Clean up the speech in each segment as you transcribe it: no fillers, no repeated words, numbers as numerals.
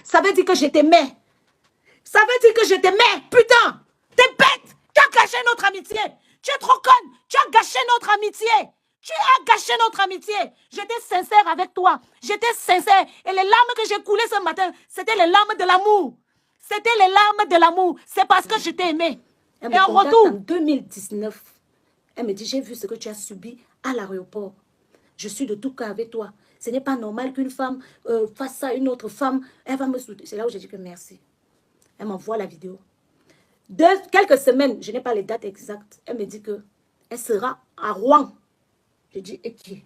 Ça veut dire que je t'aimais. Ça veut dire que je t'aimais. Putain, t'es bête. Tu as gâché notre amitié. Tu es trop conne. Tu as gâché notre amitié. Tu as gâché notre amitié. J'étais sincère avec toi. J'étais sincère. Et les larmes que j'ai coulées ce matin, c'était les larmes de l'amour. C'était les larmes de l'amour. C'est parce que je t'ai aimé. Elle Et me en contacte retour, en 2019. Elle me dit, j'ai vu ce que tu as subi à l'aéroport. Je suis de tout cœur avec toi. Ce n'est pas normal qu'une femme fasse ça à une autre femme. Elle va me soutenir. C'est là où j'ai dit que merci. Elle m'envoie la vidéo. Quelques semaines, je n'ai pas les dates exactes. Elle me dit qu'elle sera à Rouen. Je dis, et qui?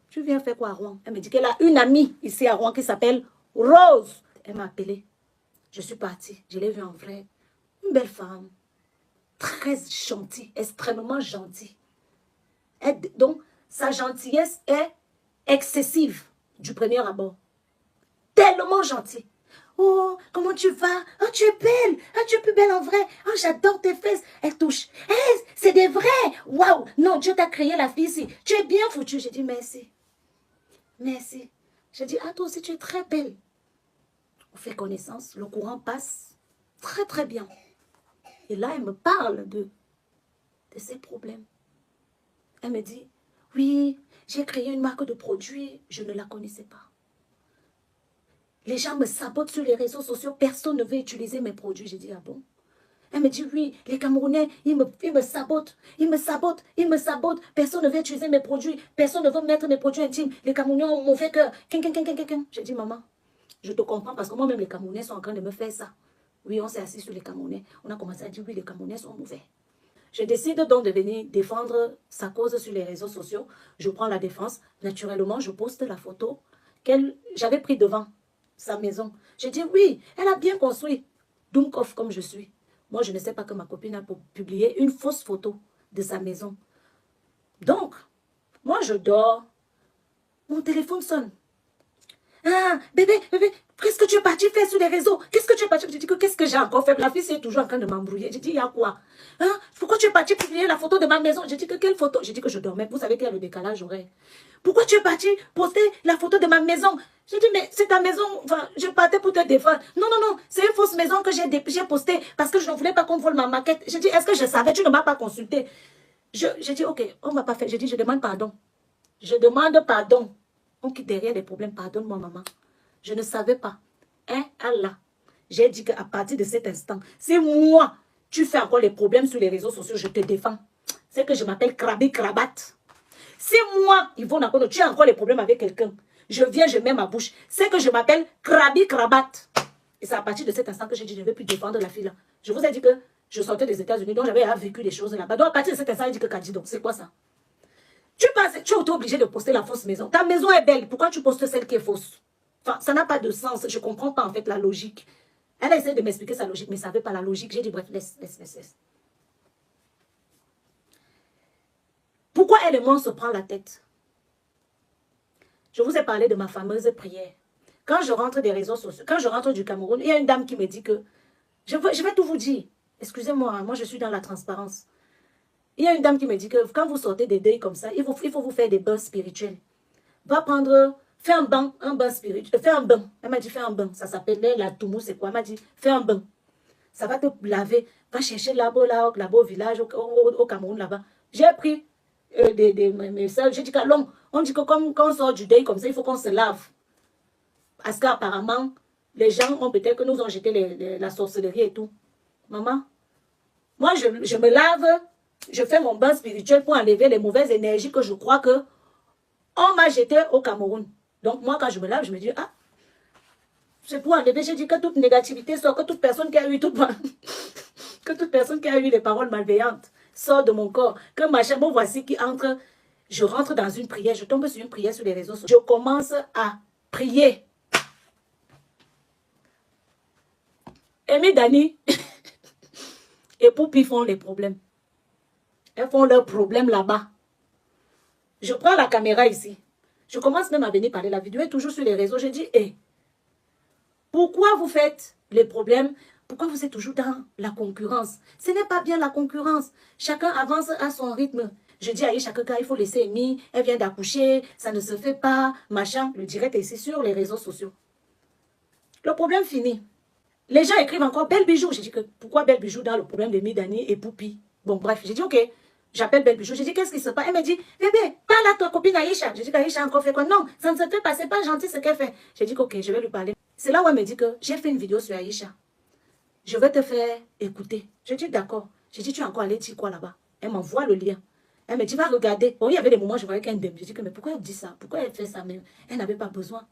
Tu viens faire quoi à Rouen? Elle me dit qu'elle a une amie ici à Rouen qui s'appelle Rose. Elle m'a appelée. Je suis partie. Je l'ai vue en vrai. Une belle femme. Très gentille. Extrêmement gentille. Donc, sa gentillesse est excessive du premier abord. Tellement gentille. Oh, comment tu vas? Oh, tu es belle. Oh, tu es plus belle en vrai. Oh, j'adore tes fesses. Elle touche. Hey, c'est des vrais. Waouh. Non, Dieu t'a créé la fille ici. Tu es bien foutue. J'ai dit merci. Merci. J'ai dit, ah, toi aussi, tu es très belle. On fait connaissance. Le courant passe très, très bien. Et là, elle me parle de ses problèmes. Elle me dit, oui, j'ai créé une marque de produits. Je ne la connaissais pas. Les gens me sabotent sur les réseaux sociaux. Personne ne veut utiliser mes produits. J'ai dit, ah bon? Elle me dit, oui, les Camerounais, ils me sabotent. Ils me sabotent. Ils me sabotent. Personne ne veut utiliser mes produits. Personne ne veut mettre mes produits intimes. Les Camerounais ont mauvais cœur. J'ai dit, maman, je te comprends parce que moi-même, les Camerounais sont en train de me faire ça. Oui, on s'est assis sur les Camerounais. On a commencé à dire, oui, les Camerounais sont mauvais. Je décide donc de venir défendre sa cause sur les réseaux sociaux. Je prends la défense. Naturellement, je poste la photo qu'elle j'avais pris devant sa maison. Je dis, oui, elle a bien construit. Dumkov comme je suis. Moi, je ne sais pas que ma copine a publié une fausse photo de sa maison. Donc, moi, je dors. Mon téléphone sonne. Ah, bébé, qu'est-ce que tu es parti faire sur les réseaux? Qu'est-ce que tu es parti? Je dis que qu'est-ce que j'ai encore fait? La fille, c'est toujours en train de m'embrouiller. Je dis, il y a quoi? Hein? Pourquoi tu es parti publier la photo de ma maison? Je dis que quelle photo? Je dis que je dormais. Vous savez qu'il y a le décalage horaire. Pourquoi tu es parti poster la photo de ma maison? Je dis, mais c'est ta maison. Enfin, je partais pour te défendre. Non, c'est une fausse maison que j'ai postée parce que je ne voulais pas qu'on vole ma maquette. Je dis, est-ce que je savais? Tu ne m'as pas consulté. Je dis, ok, on ne va pas faire. Je dis, je demande pardon. Je demande pardon. On quitte derrière les problèmes. Pardonne-moi, maman. Je ne savais pas. Hein, Allah. J'ai dit qu'à partir de cet instant, si moi, tu fais encore les problèmes sur les réseaux sociaux, je te défends. C'est que je m'appelle Krabi Krabat. Si moi, Yvonne Akono, tu as encore les problèmes avec quelqu'un, je viens, je mets ma bouche. C'est que je m'appelle Krabi Krabat. Et c'est à partir de cet instant que j'ai dit, je ne vais plus défendre la fille là. Je vous ai dit que je sortais des États-Unis, donc j'avais vécu des choses là-bas. Donc à partir de cet instant, j'ai dit que Kadi, donc c'est quoi ça? Tu es obligé de poster la fausse maison. Ta maison est belle. Pourquoi tu postes celle qui est fausse? Enfin, ça n'a pas de sens. Je ne comprends pas en fait la logique. Elle a essayé de m'expliquer sa logique, mais ça ne savait pas la logique. J'ai dit, bref, laisse. Pourquoi elle et moi, on se prend la tête? Je vous ai parlé de ma fameuse prière. Quand je rentre des réseaux sociaux, quand je rentre du Cameroun, il y a une dame qui me dit que, je vais tout vous dire. Excusez-moi, moi je suis dans la transparence. Il y a une dame qui me dit que quand vous sortez des deuils comme ça, il faut vous faire des bains spirituels. Va prendre, fais un bain spirituel. Fais un bain. Elle m'a dit, fais un bain. Ça s'appelait la Toumou, c'est quoi? Elle m'a dit, fais un bain. Ça va te laver. Va chercher là-bas au village, au Cameroun, là-bas. J'ai pris mes soeurs. J'ai dit on dit que comme quand on sort du deuil comme ça, il faut qu'on se lave. Parce qu'apparemment, les gens ont peut-être que nous ont jeté la sorcellerie et tout. Maman, moi, je me lave. Je fais mon bain spirituel pour enlever les mauvaises énergies que je crois que on m'a jeté au Cameroun. Donc moi, quand je me lave, je me dis, ah, c'est pour enlever. J'ai dit que toute négativité sort, que toute personne qui a eu que toute personne qui a eu des paroles malveillantes sort de mon corps. Que machin, bon, voici qui entre. Je rentre dans une prière, je tombe sur une prière sur les réseaux sociaux. Je commence à prier. Amy Dani et Poupi font les problèmes. Elles font leurs problèmes là-bas. Je prends la caméra ici. Je commence même à venir parler. La vidéo est toujours sur les réseaux. Je dis, hé, pourquoi vous faites les problèmes? Pourquoi vous êtes toujours dans la concurrence? Ce n'est pas bien la concurrence. Chacun avance à son rythme. Je dis à Chacun, il faut laisser Amy. Elle vient d'accoucher. Ça ne se fait pas. Machin. Le direct est ici sur les réseaux sociaux. Le problème fini. Les gens écrivent encore Belle Bijou. J'ai dit que pourquoi Belle Bijou dans le problème de Midani et Poupi? Bon, bref, j'ai dit ok. J'appelle Belle Bijou. J'ai dit qu'est-ce qui se passe? Elle me dit bébé, parle à ta copine Aïcha. J'ai dit qu'Aïcha a encore fait quoi? Non, ça ne se fait pas. C'est pas gentil ce qu'elle fait. J'ai dit ok, je vais lui parler. C'est là où elle me dit que j'ai fait une vidéo sur Aïcha. Je vais te faire écouter. Je dis d'accord. J'ai dit tu es encore allé dire quoi là-bas? Elle m'envoie le lien. Elle me dit va regarder. Bon, il y avait des moments où je voyais qu'elle m'aime. J'ai dit que mais pourquoi elle dit ça? Pourquoi elle fait ça même? Elle n'avait pas besoin.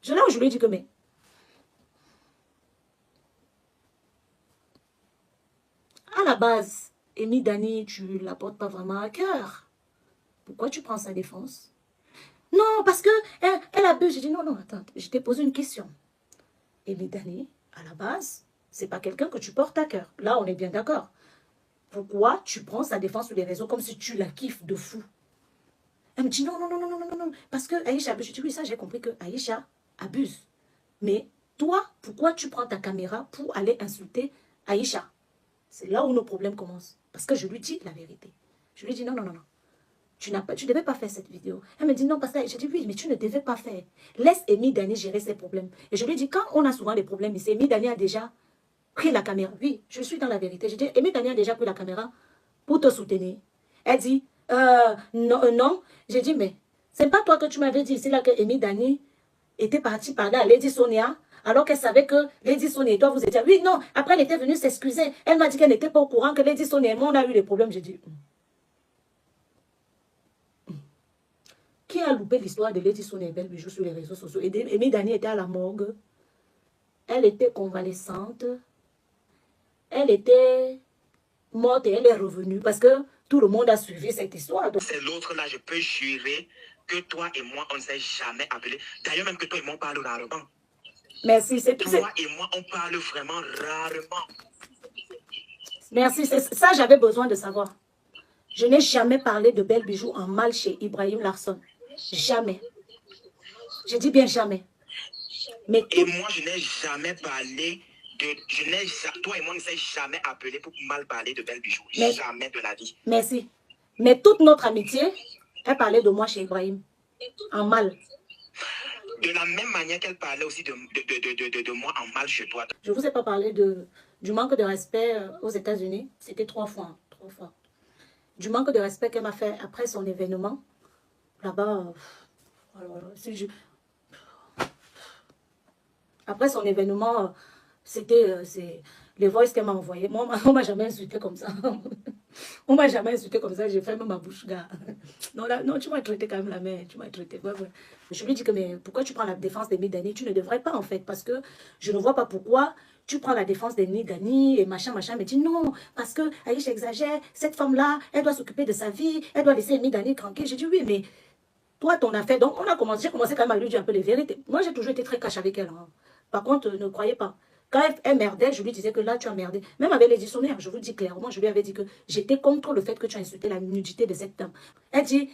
Là où je lui ai dit que mais à la base, Amy Dani, tu ne la portes pas vraiment à cœur. Pourquoi tu prends sa défense? Non, parce que elle abuse. J'ai dit non, non, attends, je t'ai posé une question. Amy Dani, à la base, c'est pas quelqu'un que tu portes à cœur. Là, on est bien d'accord. Pourquoi tu prends sa défense sur les réseaux comme si tu la kiffes de fou? Elle me dit non, non, non, non, non, non, non, parce que Aïcha abuse. Je dis oui, ça, j'ai compris que Aïcha abuse. Mais toi, pourquoi tu prends ta caméra pour aller insulter Aïcha? C'est là où nos problèmes commencent. Parce que je lui dis la vérité. Je lui dis non, non, non, non. Tu ne devais pas faire cette vidéo. Elle me dit non, parce que je dis oui, mais tu ne devais pas faire. Laisse Amy Dani gérer ses problèmes. Et je lui dis quand on a souvent des problèmes ici, Amy Dani a déjà pris la caméra. Oui, je suis dans la vérité. Je dis Amy Dani a déjà pris la caméra pour te soutenir. Elle dit non, non. J'ai dit mais c'est pas toi que tu m'avais dit ici là que Amy Dani était partie parler à Lady Sonia. Alors qu'elle savait que Lady Sonia et toi, vous étiez... Oui, non, après elle était venue s'excuser. Elle m'a dit qu'elle n'était pas au courant que Lady Sonia et moi, on a eu des problèmes. J'ai dit... Qui a loupé l'histoire de Lady Sonia et Belle Bijou sur les réseaux sociaux? Et Amy Dani était à la morgue. Elle était convalescente. Elle était morte et elle est revenue parce que tout le monde a suivi cette histoire. C'est l'autre là, je peux jurer que toi et moi, on ne s'est jamais appelé. D'ailleurs, même que toi et moi, on parle rarement. Merci, c'est tout. Toi et moi, on parle vraiment rarement. Merci, ça j'avais besoin de savoir. Je n'ai jamais parlé de Belle Bijou en mal chez Ibrahim Larson. Jamais. Je dis bien jamais. Mais et moi, je n'ai jamais parlé de... toi et moi, on ne s'est jamais appelé pour mal parler de Belle Bijou. Jamais de la vie. Merci. Mais toute notre amitié, elle parlait de moi chez Ibrahim. En mal. De la même manière qu'elle parlait aussi de moi en mal chez toi. Je ne vous ai pas parlé du manque de respect aux États-Unis. C'était 3 fois. Hein, 3 fois. Du manque de respect qu'elle m'a fait après son événement. Là-bas, après son événement, c'était les voices qu'elle m'a envoyées. Moi, on ne m'a jamais insulté comme ça. On ne m'a jamais insulté comme ça. J'ai fermé ma bouche, gars. Non, là, non, tu m'as traité quand même la main. Tu m'as traité. Ouais, ouais. Je lui dis que, mais pourquoi tu prends la défense d'Amy Dani? Tu ne devrais pas, en fait. Parce que je ne vois pas pourquoi tu prends la défense d'Amy Dani et machin, machin. Mais dis non, parce que Aïcha exagère. Cette femme-là, elle doit s'occuper de sa vie. Elle doit laisser Amy Dani tranquille. J'ai dit oui, mais toi, ton affaire. Donc, j'ai commencé quand même à lui dire un peu les vérités. Moi, j'ai toujours été très cash avec elle. Hein. Par contre, ne croyez pas. Quand elle merdait, je lui disais que là, tu as merdé. Même avec les dictionnaires, je vous dis clairement, je lui avais dit que j'étais contre le fait que tu as insulté la nudité de cette dame. Elle dit,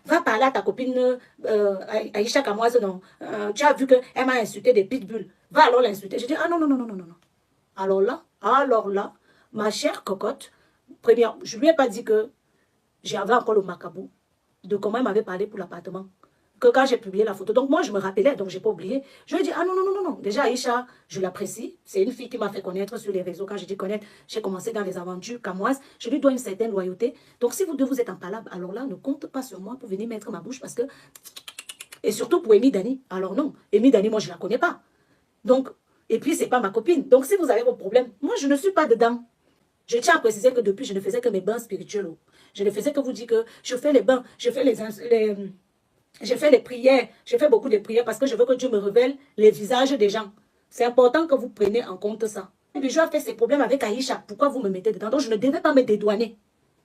va parler à ta copine Aïcha Kamoise, non. Tu as vu qu'elle m'a insulté des pitbulls. Va alors l'insulter. Je dis, ah non, non, non, non, non, non. Alors là, ma chère cocotte, première, je ne lui ai pas dit que j'avais encore le macabou de comment elle m'avait parlé pour l'appartement. Que quand j'ai publié la photo. Donc moi, je me rappelais, donc je n'ai pas oublié. Je lui ai dit, ah non, non, non, non, non. Déjà, Aïcha, je l'apprécie. C'est une fille qui m'a fait connaître sur les réseaux. Quand je dis connaître, j'ai commencé dans les aventures camoises. Je lui dois une certaine loyauté. Donc si vous deux, vous êtes en palabre, alors là, ne compte pas sur moi pour venir mettre ma bouche parce que... Et surtout pour Amy Dani. Alors non, Amy Dani, moi, je ne la connais pas. Donc, et puis, ce n'est pas ma copine. Donc si vous avez vos problèmes, moi, je ne suis pas dedans. Je tiens à préciser que depuis, je ne faisais que mes bains spirituels. Je ne faisais que vous dire que je fais les bains, je fais j'ai fait les prières, j'ai fait beaucoup de prières parce que je veux que Dieu me révèle les visages des gens. C'est important que vous preniez en compte ça. Et puis, je a fait ses problèmes avec Aïcha. Pourquoi vous me mettez dedans? Donc, je ne devais pas me dédouaner.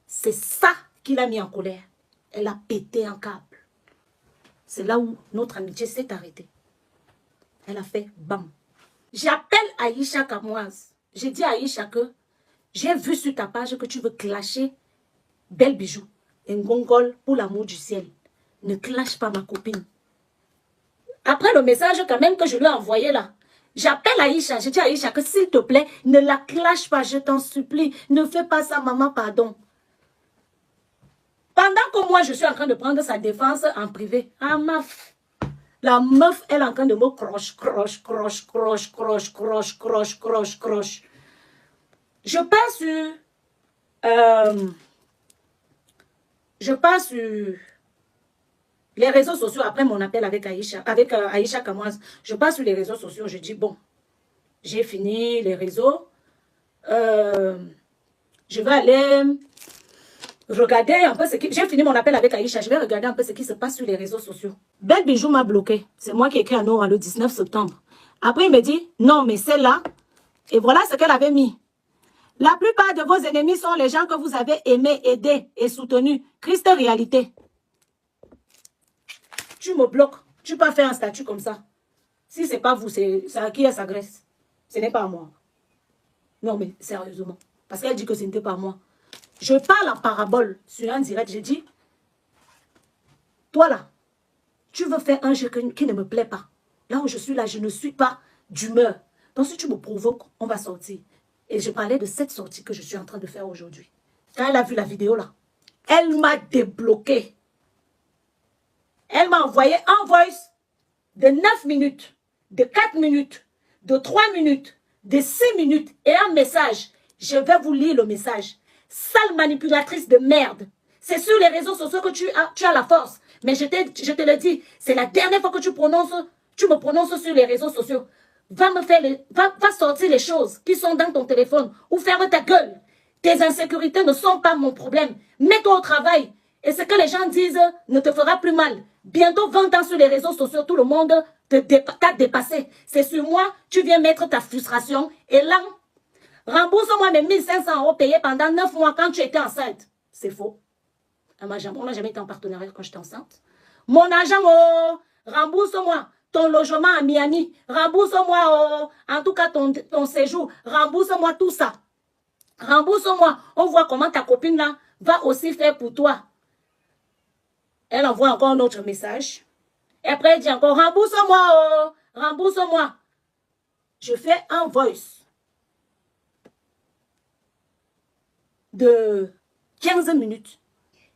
C'est ça qui l'a mis en colère. Elle a pété un câble. C'est là où notre amitié s'est arrêtée. Elle a fait bam. J'appelle Aïcha Kamoise. J'ai dit à Aïcha que j'ai vu sur ta page que tu veux clasher Belle Bijou et Ngongol pour l'amour du ciel. Ne clash pas ma copine. Après le message quand même que je lui ai envoyé là, j'appelle Aïcha, je dis à Aïcha que s'il te plaît, ne la clash pas, je t'en supplie. Ne fais pas ça, maman, pardon. Pendant que moi, je suis en train de prendre sa défense en privé. Ah, maf. La meuf, elle est en train de me croche, croche, croche, croche, croche, croche, croche, croche, croche. Je passe sur les réseaux sociaux après mon appel avec Aïcha, Aïcha Kamoise. Je passe sur les réseaux sociaux, je dis bon, j'ai fini les réseaux. Je vais aller regarder un peu ce qui... J'ai fini mon appel avec Aïcha, je vais regarder un peu ce qui se passe sur les réseaux sociaux. Belle Bijou m'a bloqué. C'est moi qui ai écrit à Nora le 19 septembre. Après, il me dit, non, mais celle-là, et voilà ce qu'elle avait mis. La plupart de vos ennemis sont les gens que vous avez aimés, aidés et soutenus. Christ réalité. Tu me bloques. Tu peux pas faire un statut comme ça. Si c'est pas vous, c'est à qui elle s'agresse. Ce n'est pas à moi. Non, mais sérieusement. Parce qu'elle dit que ce n'était pas moi. Je parle en parabole sur un direct. J'ai dit, toi là, tu veux faire un jeu qui ne me plaît pas. Là où je suis là, je ne suis pas d'humeur. Donc si tu me provoques, on va sortir. Et je parlais de cette sortie que je suis en train de faire aujourd'hui. Quand elle a vu la vidéo là, elle m'a débloqué. Elle m'a envoyé un voice de 9 minutes, de 4 minutes, de 3 minutes, de 6 minutes et un message. Je vais vous lire le message. Sale manipulatrice de merde. C'est sur les réseaux sociaux que tu as la force. Mais je te le dis, c'est la dernière fois que tu me prononces sur les réseaux sociaux. Va sortir les choses qui sont dans ton téléphone ou ferme ta gueule. Tes insécurités ne sont pas mon problème. Mets-toi au travail. Et ce que les gens disent ne te fera plus mal. Bientôt 20 ans sur les réseaux sociaux, tout le monde t'a dépassé. C'est sur moi, tu viens mettre ta frustration. Et là, rembourse-moi mes 1500 € payés pendant 9 mois quand tu étais enceinte. C'est faux. On n'a jamais été en partenariat quand j'étais enceinte. Mon argent, oh, rembourse-moi. Ton logement à Miami, rembourse-moi, oh, en tout cas ton séjour, rembourse-moi tout ça. Rembourse-moi. On voit comment ta copine là va aussi faire pour toi. Elle envoie encore un autre message. Et après, elle dit encore, rembourse-moi, oh, rembourse-moi. Je fais un voice de 15 minutes.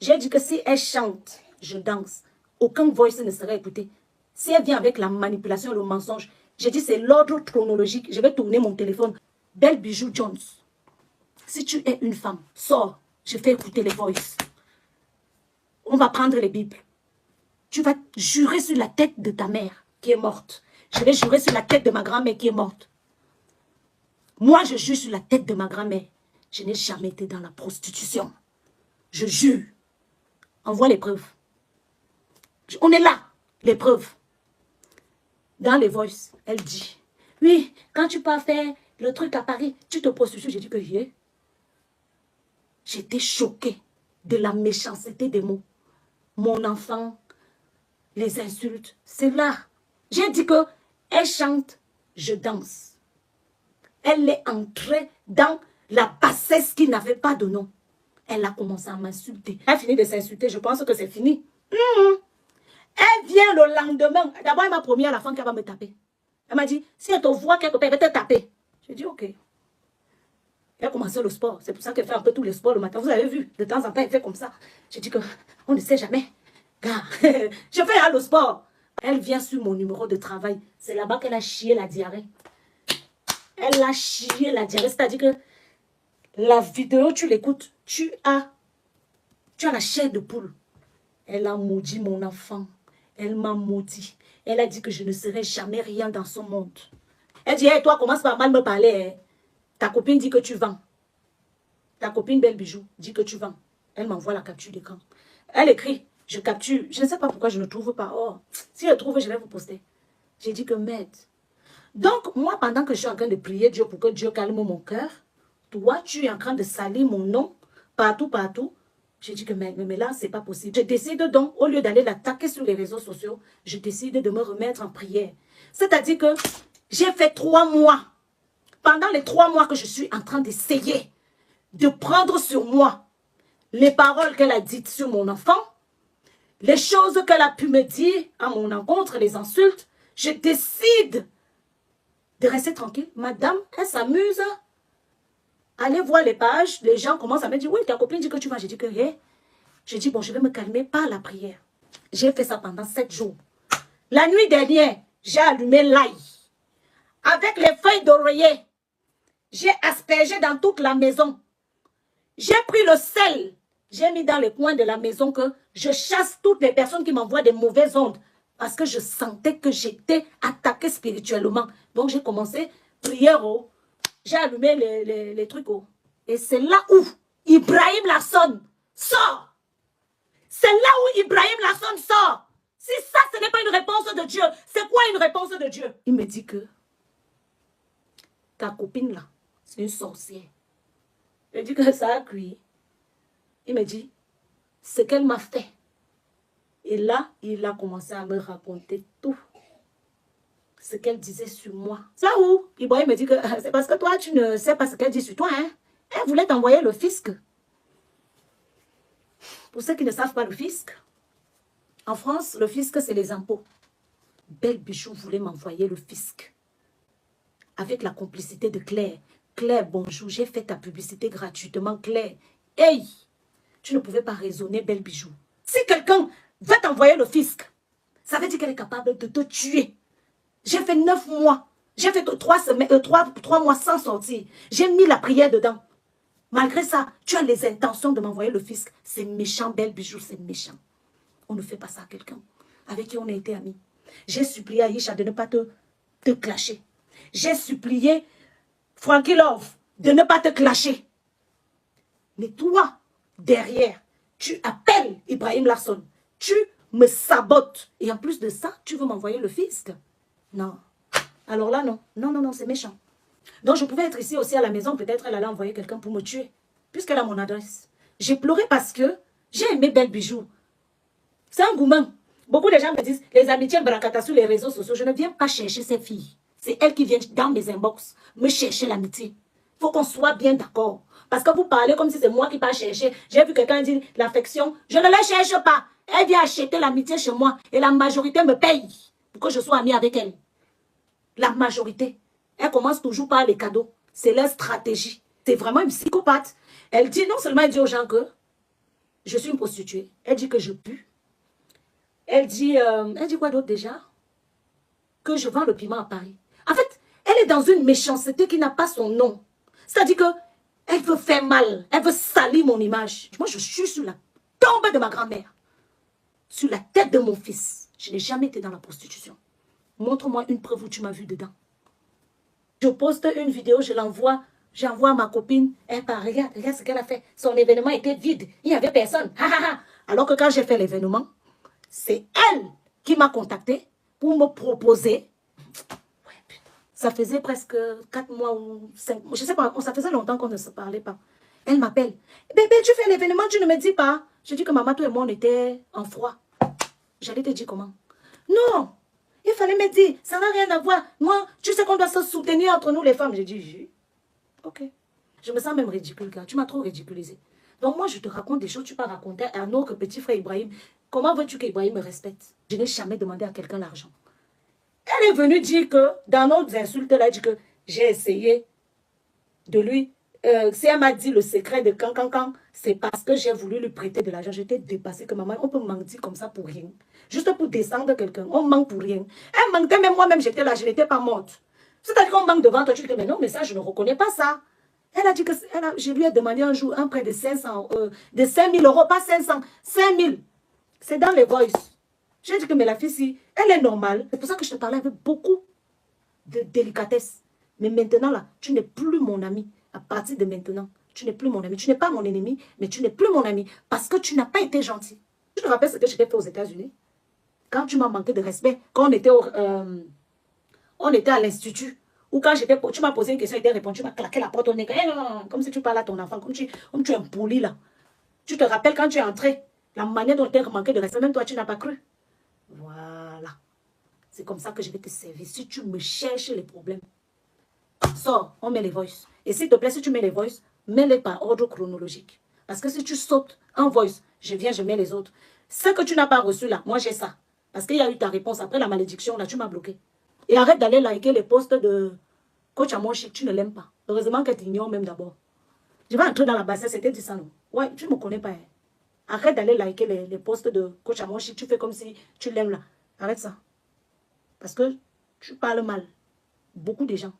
J'ai dit que si elle chante, je danse. Aucun voice ne serait écouté. Si elle vient avec la manipulation, le mensonge, j'ai dit c'est l'ordre chronologique. Je vais tourner mon téléphone. Belle Bijou Jones. Si tu es une femme, sors. Je fais écouter les voices. On va prendre les Bibles. Tu vas jurer sur la tête de ta mère qui est morte. Je vais jurer sur la tête de ma grand-mère qui est morte. Moi, je jure sur la tête de ma grand-mère. Je n'ai jamais été dans la prostitution. Je jure. Envoie les preuves. On est là, les preuves. Dans les voices, elle dit, oui, quand tu pars faire le truc à Paris, tu te prostitues. J'ai dit que j'étais choquée de la méchanceté des mots. Mon enfant, les insultes, c'est là. J'ai dit que elle chante, je danse. Elle est entrée dans la bassesse qui n'avait pas de nom. Elle a commencé à m'insulter. Elle a fini de s'insulter, je pense que c'est fini. Elle vient le lendemain. D'abord, elle m'a promis à la fin qu'elle va me taper. Elle m'a dit, si elle te voit quelque part, elle va te taper. J'ai dit, ok. Elle a commencé le sport. C'est pour ça qu'elle fait un peu tous les sports le matin. Vous avez vu, de temps en temps, elle fait comme ça. J'ai dit qu'on ne sait jamais. Car je fais le sport. Elle vient sur mon numéro de travail. C'est là-bas qu'elle a chié la diarrhée. Elle a chié la diarrhée. C'est-à-dire que la vidéo, tu l'écoutes, tu as la chair de poule. Elle a maudit mon enfant. Elle m'a maudit. Elle a dit que je ne serai jamais rien dans ce monde. Elle dit, hey, toi, commence par mal me parler. Hein. Ta copine dit que tu vends. Ta copine Belle Bijou dit que tu vends. Elle m'envoie la capture d'écran. Elle écrit, je capture. Je ne sais pas pourquoi je ne trouve pas. Oh, si je trouve, je vais vous poster. J'ai dit que merde. Donc, moi, pendant que je suis en train de prier Dieu pour que Dieu calme mon cœur, toi, tu es en train de salir mon nom partout, partout. J'ai dit que mais là, c'est pas possible. Je décide donc, au lieu d'aller l'attaquer sur les réseaux sociaux, je décide de me remettre en prière. C'est-à-dire que j'ai fait 3 mois. Pendant les 3 mois que je suis en train d'essayer de prendre sur moi les paroles qu'elle a dites sur mon enfant, les choses qu'elle a pu me dire à mon encontre, les insultes, je décide de rester tranquille. Madame, elle s'amuse. Allez voir les pages, les gens commencent à me dire, oui, ta copine dit que tu vas. J'ai dit que, hey. J'ai dit, bon, je vais me calmer par la prière. J'ai fait ça pendant 7 jours. La nuit dernière, j'ai allumé l'ail. Avec les feuilles d'oreiller, j'ai aspergé dans toute la maison. J'ai pris le sel, j'ai mis dans les coins de la maison que je chasse toutes les personnes qui m'envoient des mauvaises ondes. Parce que je sentais que j'étais attaquée spirituellement. Donc j'ai commencé, prière, oh. J'ai allumé les trucs. Oh. Et c'est là où Ibrahim Larsson sort. C'est là où Ibrahim Larsson sort. Si ça, ce n'est pas une réponse de Dieu, c'est quoi une réponse de Dieu? Il me dit que ta copine là, c'est une sorcière. Je dis que ça a cuit. Il me dit, ce qu'elle m'a fait. Et là, il a commencé à me raconter tout. Ce qu'elle disait sur moi. C'est là où Ibrahim me dit que c'est parce que toi, tu ne sais pas ce qu'elle dit sur toi. Hein? Elle voulait t'envoyer le fisc. Pour ceux qui ne savent pas le fisc, en France, le fisc, c'est les impôts. Belle Bijou voulait m'envoyer le fisc. Avec la complicité de Claire. Claire, bonjour, j'ai fait ta publicité gratuitement, Claire. Hey, tu ne pouvais pas raisonner, Belle Bijou. Si quelqu'un veut t'envoyer le fisc, ça veut dire qu'elle est capable de te tuer. J'ai fait 9 mois. J'ai fait 3 mois sans sortir. J'ai mis la prière dedans. Malgré ça, tu as les intentions de m'envoyer le fisc. C'est méchant, Belle Bijou, c'est méchant. On ne fait pas ça à quelqu'un avec qui on a été amis. J'ai supplié Aïcha de ne pas te clasher. J'ai supplié Frankie Love de ne pas te clasher. Mais toi, derrière, tu appelles Ibrahim Larsson. Tu me sabotes. Et en plus de ça, tu veux m'envoyer le fisc? Non. Alors là, non. Non, non, non, c'est méchant. Donc, je pouvais être ici aussi à la maison. Peut-être elle allait envoyer quelqu'un pour me tuer. Puisqu'elle a mon adresse. J'ai pleuré parce que j'ai aimé Belle Bijou. C'est un gourmand. Beaucoup de gens me disent, les amitiés Brakata sur les réseaux sociaux, je ne viens pas chercher ces filles. C'est elles qui viennent dans mes inbox me chercher l'amitié. Il faut qu'on soit bien d'accord. Parce que vous parlez comme si c'est moi qui pars chercher. J'ai vu quelqu'un dire l'affection. Je ne la cherche pas. Elle vient acheter l'amitié chez moi. Et la majorité me paye pour que je sois amie avec elle. La majorité. Elle commence toujours par les cadeaux. C'est leur stratégie. C'est vraiment une psychopathe. Elle dit, non seulement elle dit aux gens que je suis une prostituée. Elle dit que je pue. Elle dit quoi d'autre déjà? Que je vends le piment à Paris. En fait, elle est dans une méchanceté qui n'a pas son nom. C'est-à-dire que elle veut faire mal. Elle veut salir mon image. Moi, je suis sur la tombe de ma grand-mère. Sur la tête de mon fils. Je n'ai jamais été dans la prostitution. Montre-moi une preuve où tu m'as vu dedans. Je poste une vidéo, je l'envoie. J'envoie à ma copine. Elle part, regarde ce qu'elle a fait. Son événement était vide. Il n'y avait personne. Ha, ha, ha. Alors que quand j'ai fait l'événement, c'est elle qui m'a contacté pour me proposer. Ouais, putain. Ça faisait presque 4 mois ou 5 mois. Je ne sais pas, ça faisait longtemps qu'on ne se parlait pas. Elle m'appelle. Bébé, tu fais l'événement, tu ne me dis pas. Je dis que maman, toi et moi, on était en froid. J'allais te dire comment. Non, il fallait me dire, ça n'a rien à voir. Moi, tu sais qu'on doit se soutenir entre nous les femmes. J'ai dit, ok. Je me sens même ridicule, car tu m'as trop ridiculisé. Donc moi, je te raconte des choses, tu peux raconter à notre petit frère Ibrahim. Comment veux-tu qu'Ibrahim me respecte? Je n'ai jamais demandé à quelqu'un l'argent. Elle est venue dire que, dans nos insultes, elle a dit que j'ai essayé de lui... si elle m'a dit le secret de quand, c'est parce que j'ai voulu lui prêter de l'argent. J'étais dépassée que maman, on peut mentir comme ça pour rien. Juste pour descendre quelqu'un, on ment pour rien. Elle mentait, même moi-même, j'étais là, je n'étais pas morte. C'est-à-dire qu'on manque devant toi, tu dis, mais non, mais ça, je ne reconnais pas ça. Elle a dit que, je lui ai demandé un jour un prêt de 500, de 5 000 euros, pas 500, 5 000. C'est dans les voices. J'ai dit que, mais la fille, si, elle est normale. C'est pour ça que je te parlais avec beaucoup de délicatesse. Mais maintenant, là, tu n'es plus mon ami. À partir de maintenant, tu n'es plus mon ami. Tu n'es pas mon ennemi, mais tu n'es plus mon ami. Parce que tu n'as pas été gentil. Tu te rappelles ce que j'ai fait aux États-Unis? Quand tu m'as manqué de respect, quand on était à l'institut, ou quand tu m'as posé une question et tu as répondu, tu m'as claqué la porte au nez. Comme si tu parles à ton enfant, comme tu es un poli là. Tu te rappelles quand tu es entré, la manière dont tu as manqué de respect, même toi tu n'as pas cru. Voilà. C'est comme ça que je vais te servir. Si tu me cherches les problèmes, sors, on met les voices. Et s'il te plaît, si tu mets les voices, mets-les par ordre chronologique. Parce que si tu sautes un voice, je viens, je mets les autres. Ce que tu n'as pas reçu là, moi j'ai ça. Parce qu'il y a eu ta réponse. Après la malédiction, là, tu m'as bloqué. Et arrête d'aller liker les posts de Coach Amour Chic, tu ne l'aimes pas. Heureusement qu'elle t'ignore même d'abord. Je vais entrer dans la bassesse, c'était dit ça, non? Ouais, tu ne me connais pas. Hein. Arrête d'aller liker les posts de Coach Amour Chic, tu fais comme si tu l'aimes là. Arrête ça. Parce que tu parles mal. Beaucoup de gens.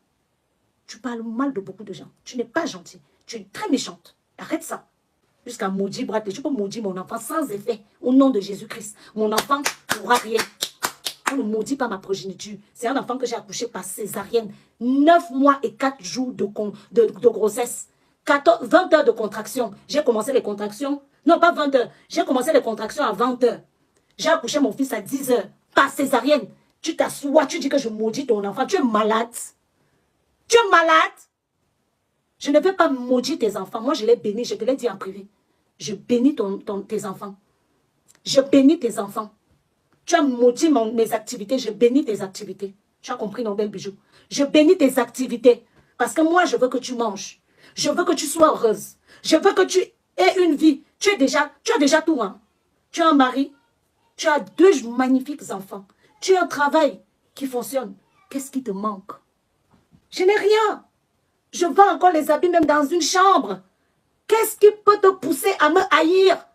Tu parles mal de beaucoup de gens. Tu n'es pas gentil. Tu es très méchante. Arrête ça. Jusqu'à maudire, brate. Tu peux maudire mon enfant sans effet. Au nom de Jésus-Christ. Mon enfant ne pourra rien. On ne maudit pas ma progéniture. C'est un enfant que j'ai accouché par césarienne. 9 mois et 4 jours de grossesse. 20 heures de contraction. J'ai commencé les contractions. Non, pas 20 heures. J'ai commencé les contractions à 20 heures. J'ai accouché mon fils à 10 heures. Par césarienne. Tu t'assois, tu dis que je maudis ton enfant. Tu es malade. Tu es malade. Je ne vais pas maudire tes enfants. Moi, je les bénis. Je te l'ai dit en privé. Je bénis tes enfants. Je bénis tes enfants. Tu as maudit mes activités. Je bénis tes activités. Tu as compris, non, bel bijou? Je bénis tes activités. Parce que moi, je veux que tu manges. Je veux que tu sois heureuse. Je veux que tu aies une vie. Tu as déjà tout, hein. Tu as un mari. Tu as 2 magnifiques enfants. Tu as un travail qui fonctionne. Qu'est-ce qui te manque? Je n'ai rien. Je vends encore les habits même dans une chambre. Qu'est-ce qui peut te pousser à me haïr?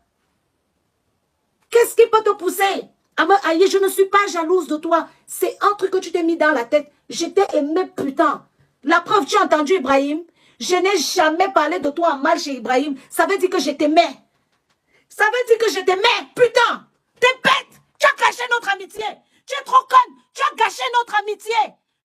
Qu'est-ce qui peut te pousser à me haïr? Je ne suis pas jalouse de toi. C'est un truc que tu t'es mis dans la tête. Je t'ai aimé, putain. La preuve, tu as entendu Ibrahim? Je n'ai jamais parlé de toi en mal chez Ibrahim. Ça veut dire que je t'aimais. Ça veut dire que je t'aimais, putain. T'es bête. Tu as gâché notre amitié. Tu es trop conne. Tu as gâché notre amitié.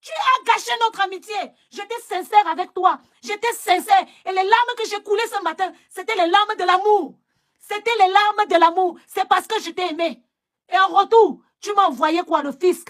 Tu as gâché notre amitié. J'étais sincère avec toi. J'étais sincère. Et les larmes que j'ai coulées ce matin, c'était les larmes de l'amour. C'était les larmes de l'amour. C'est parce que je t'ai aimé. Et en retour, tu m'as envoyé quoi, le fisc?